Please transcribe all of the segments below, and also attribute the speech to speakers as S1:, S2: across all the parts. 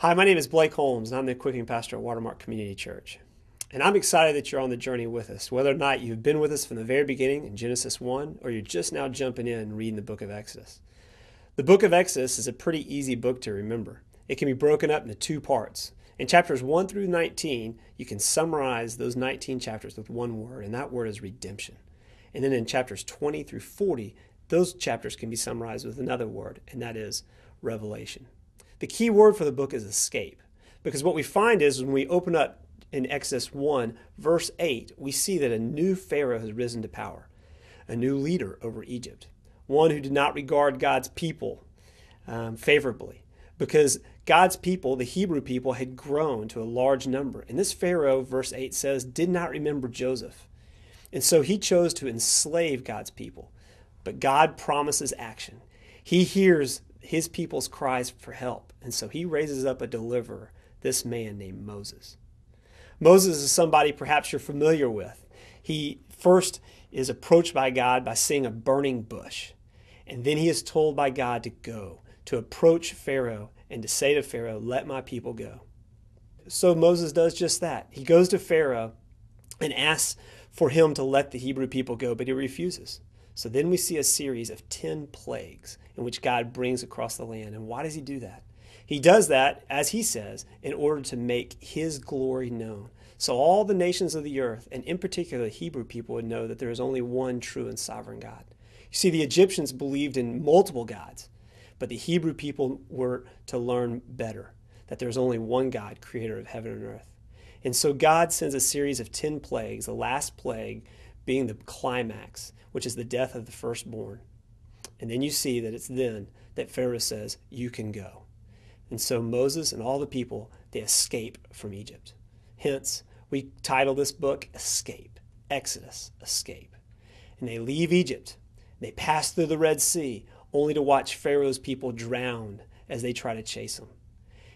S1: Hi, my name is Blake Holmes, and I'm the equipping pastor at Watermark Community Church. And I'm excited that you're on the journey with us, whether or not you've been with us from the very beginning in Genesis 1, or you're just now jumping in and reading the book of Exodus. The book of Exodus is a pretty easy book to remember. It can be broken up into two parts. In chapters 1 through 19, you can summarize those 19 chapters with one word, and that word is redemption. And then in chapters 20 through 40, those chapters can be summarized with another word, and that is revelation. The key word for the book is escape, because what we find is when we open up in Exodus 1, verse 8, we see that a new Pharaoh has risen to power, a new leader over Egypt, one who did not regard God's people favorably, because God's people, the Hebrew people, had grown to a large number. And this Pharaoh, verse 8 says, did not remember Joseph. And so he chose to enslave God's people. But God promises action. He hears his people's cries for help. And so he raises up a deliverer, this man named Moses. Moses is somebody perhaps you're familiar with. He first is approached by God by seeing a burning bush. And then he is told by God to go, to approach Pharaoh and to say to Pharaoh, let my people go. So Moses does just that. He goes to Pharaoh and asks for him to let the Hebrew people go, but he refuses. So then we see a series of 10 plagues in which God brings across the land. And why does he do that? He does that, as he says, in order to make his glory known. So all the nations of the earth, and in particular the Hebrew people, would know that there is only one true and sovereign God. You see, the Egyptians believed in multiple gods, but the Hebrew people were to learn better, that there is only one God, creator of heaven and earth. And so God sends a series of 10 plagues, the last plague being the climax, which is the death of the firstborn. And then you see that it's then that Pharaoh says, you can go. And so Moses and all the people, they escape from Egypt. Hence, we title this book Escape, Exodus, Escape. And they leave Egypt. They pass through the Red Sea, only to watch Pharaoh's people drown as they try to chase them.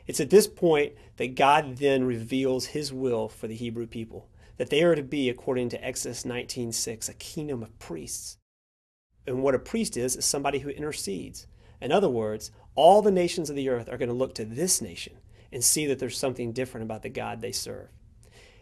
S1: It's at this point that God then reveals his will for the Hebrew people, that they are to be, according to Exodus 19:6, a kingdom of priests. And what a priest is somebody who intercedes. In other words, all the nations of the earth are going to look to this nation and see that there's something different about the God they serve.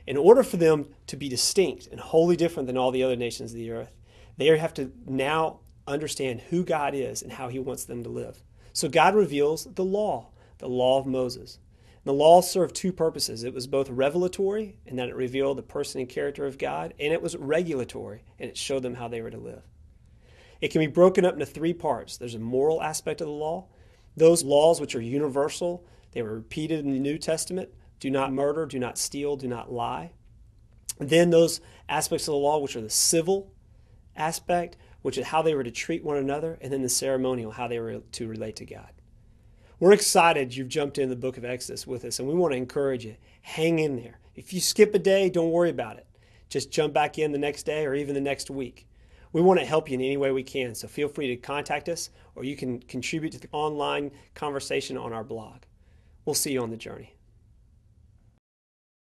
S1: In order for them to be distinct and wholly different than all the other nations of the earth, they have to now understand who God is and how he wants them to live. So God reveals the law of Moses. The law served two purposes. It was both revelatory, in that it revealed the person and character of God, and it was regulatory, and it showed them how they were to live. It can be broken up into three parts. There's a moral aspect of the law. Those laws which are universal, they were repeated in the New Testament. Do not murder, do not steal, do not lie. Then those aspects of the law which are the civil aspect, which is how they were to treat one another, and then the ceremonial, how they were to relate to God. We're excited you've jumped in the book of Exodus with us, and we want to encourage you. Hang in there. If you skip a day, don't worry about it. Just jump back in the next day or even the next week. We want to help you in any way we can, so feel free to contact us, or you can contribute to the online conversation on our blog. We'll see you on the journey.